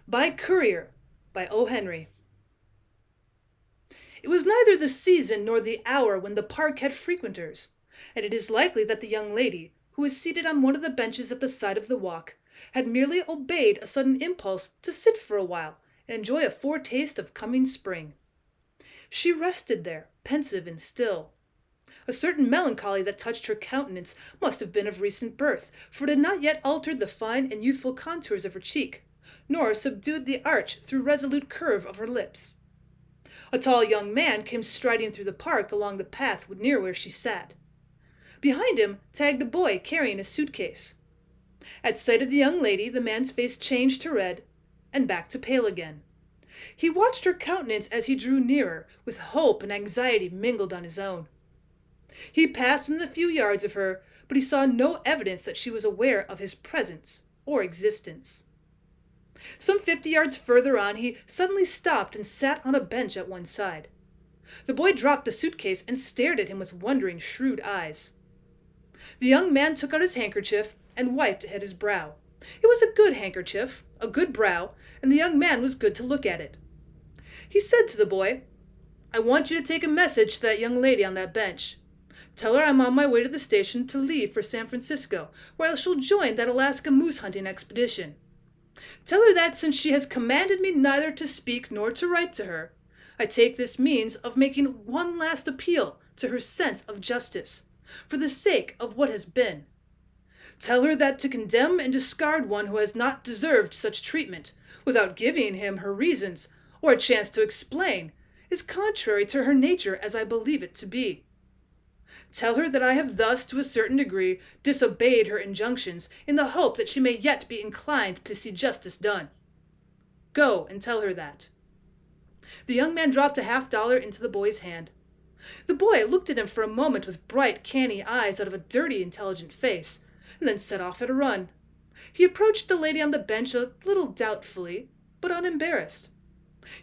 By Courier by O. Henry. It was neither the season nor the hour when the park had frequenters, and it is likely that the young lady, who was seated on one of the benches at the side of the walk, had merely obeyed a sudden impulse to sit for a while and enjoy a foretaste of coming spring. She rested there, pensive and still. A certain melancholy that touched her countenance must have been of recent birth, for it had not yet altered the fine and youthful contours of her cheek, nor subdued the arch through resolute curve of her lips. A tall young man came striding through the park along the path near where she sat. Behind him tagged a boy carrying a suitcase. At sight of the young lady, the man's face changed to red, and back to pale again. He watched her countenance as he drew nearer, with hope and anxiety mingled on his own. He passed within a few yards of her, but he saw no evidence that she was aware of his presence or existence. Some 50 yards further on, he suddenly stopped and sat on a bench at one side. The boy dropped the suitcase and stared at him with wondering, shrewd eyes. The young man took out his handkerchief and wiped at his brow. It was a good handkerchief, a good brow, and the young man was good to look at it. He said to the boy, "I want you to take a message to that young lady on that bench. Tell her I'm on my way to the station to leave for San Francisco, where I shall join that Alaska moose hunting expedition. Tell her that since she has commanded me neither to speak nor to write to her, I take this means of making one last appeal to her sense of justice, for the sake of what has been. Tell her that to condemn and discard one who has not deserved such treatment, without giving him her reasons, or a chance to explain, is contrary to her nature as I believe it to be. Tell her that I have thus, to a certain degree, disobeyed her injunctions, in the hope that she may yet be inclined to see justice done. Go and tell her that." The young man dropped a $50 into the boy's hand. The boy looked at him for a moment with bright, canny eyes out of a dirty, intelligent face, and then set off at a run. He approached the lady on the bench a little doubtfully, but unembarrassed.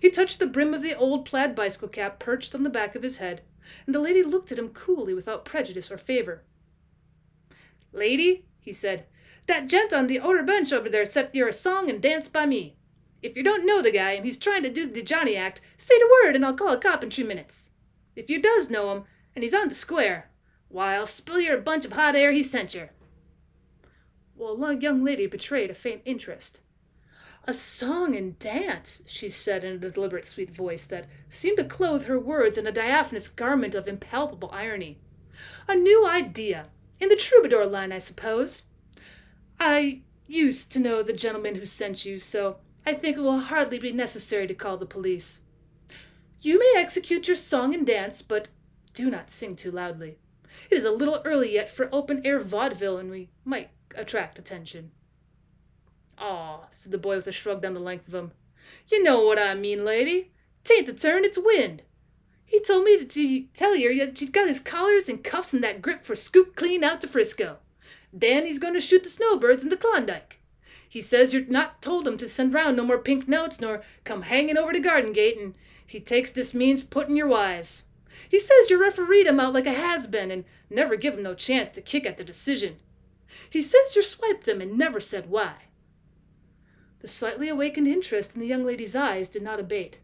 He touched the brim of the old plaid bicycle cap perched on the back of his head, and the lady looked at him coolly without prejudice or favor. "Lady," he said, "that gent on the outer bench over there set you a song and dance by me. If you don't know the guy and he's trying to do the Johnny act, say the word and I'll call a cop in 3 minutes. If you does know him and he's on the square, why, I'll spill you a bunch of hot air he sent you." Well, the young lady betrayed a faint interest. "A song and dance," she said in a deliberate, sweet voice that seemed to clothe her words in a diaphanous garment of impalpable irony. "A new idea. In the troubadour line, I suppose. I used to know the gentleman who sent you, so I think it will hardly be necessary to call the police. You may execute your song and dance, but do not sing too loudly. It is a little early yet for open-air vaudeville, and we might attract attention." "Aw," said the boy with a shrug down the length of him. "You know what I mean, lady. 'Tain't a turn, it's wind. He told me to tell you that she's got his collars and cuffs and that grip for scoot clean out to Frisco. Then he's going to shoot the snowbirds in the Klondike. He says you're not told him to send round no more pink notes nor come hanging over to Garden Gate, and he takes this means putting your wise. He says you refereed him out like a has-been and never give him no chance to kick at the decision. He says you swiped him and never said why." The slightly awakened interest in the young lady's eyes did not abate.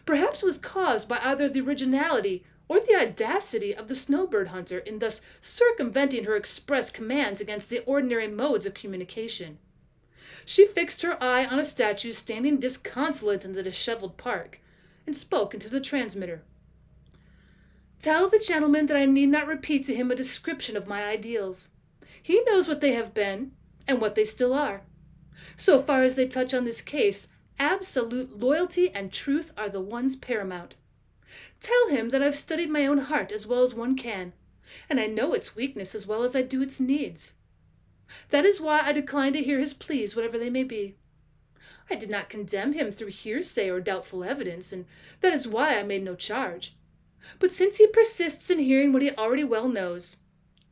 Perhaps it was caused by either the originality or the audacity of the snowbird hunter in thus circumventing her express commands against the ordinary modes of communication. She fixed her eye on a statue standing disconsolate in the disheveled park, and spoke into the transmitter. "Tell the gentleman that I need not repeat to him a description of my ideals. He knows what they have been, and what they still are. So far as they touch on this case, absolute loyalty and truth are the ones paramount. Tell him that I've studied my own heart as well as one can, and I know its weakness as well as I do its needs. That is why I decline to hear his pleas, whatever they may be. I did not condemn him through hearsay or doubtful evidence, and that is why I made no charge. But since he persists in hearing what he already well knows,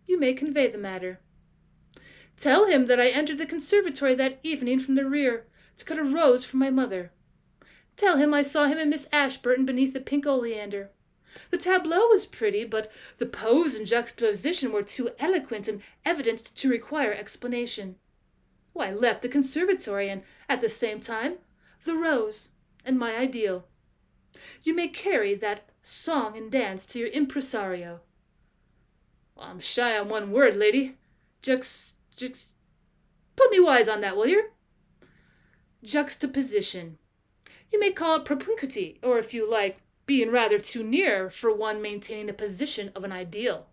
you may convey the matter. Tell him that I entered the conservatory that evening from the rear to cut a rose for my mother. Tell him I saw him and Miss Ashburton beneath the pink oleander. The tableau was pretty, but the pose and juxtaposition were too eloquent and evident to require explanation. I left the conservatory, and at the same time the rose, and my ideal. You may carry that song and dance to your impresario. Well, I'm shy on one word, lady. Put me wise on that, will you? Juxtaposition. You may call it propinquity, or if you like, being rather too near for one maintaining a position of an ideal.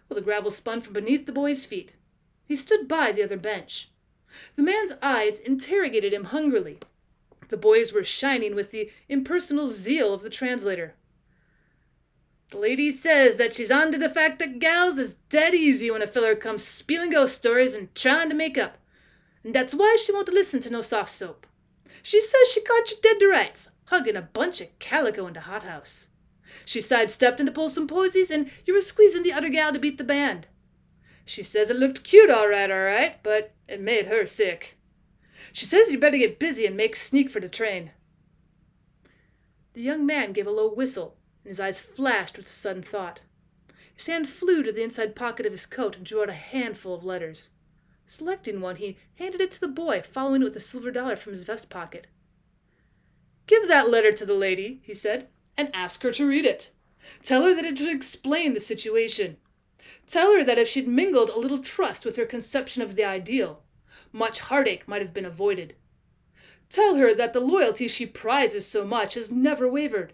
Well, the gravel spun from beneath the boy's feet. He stood by the other bench. The man's eyes interrogated him hungrily. The boys were shining with the impersonal zeal of the translator. The lady says that she's on to the fact that gals is dead easy when a feller comes spieling ghost stories and trying to make up. And that's why she won't listen to no soft soap. She says she caught you dead to rights, hugging a bunch of calico in the hothouse. She sidestepped in to pull some posies, and you were squeezing the other gal to beat the band. She says it looked cute all right, but it made her sick. She says you better get busy and make sneak for the train. The young man gave a low whistle, and his eyes flashed with a sudden thought. His hand flew to the inside pocket of his coat and drew out a handful of letters. Selecting one, he handed it to the boy, following it with a silver dollar from his vest pocket. Give that letter to the lady, he said, and ask her to read it. Tell her that it should explain the situation. Tell her that if she'd mingled a little trust with her conception of the ideal, much heartache might have been avoided. Tell her that the loyalty she prizes so much has never wavered.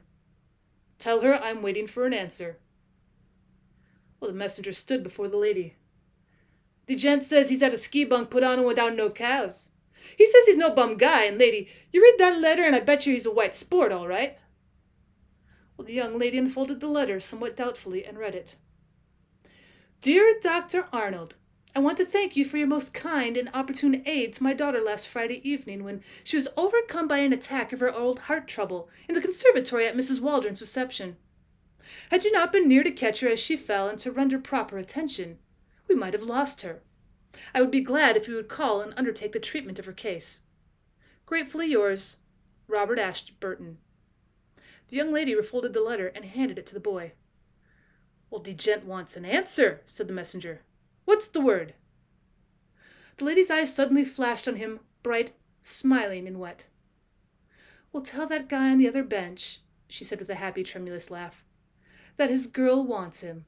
Tell her I'm waiting for an answer. Well, the messenger stood before the lady. The gent says he's had a ski bunk put on him without no cows. He says he's no bum guy, and lady, you read that letter and I bet you he's a white sport, all right. Well, the young lady unfolded the letter somewhat doubtfully and read it. Dear Dr. Arnold, I want to thank you for your most kind and opportune aid to my daughter last Friday evening when she was overcome by an attack of her old heart trouble in the conservatory at Mrs. Waldron's reception. Had you not been near to catch her as she fell and to render proper attention, we might have lost her. I would be glad if you would call and undertake the treatment of her case. Gratefully yours, Robert Ashburton. The young lady refolded the letter and handed it to the boy. Well, the gent wants an answer, said the messenger. What's the word? The lady's eyes suddenly flashed on him, bright, smiling, and wet. Well, tell that guy on the other bench, she said with a happy, tremulous laugh, that his girl wants him.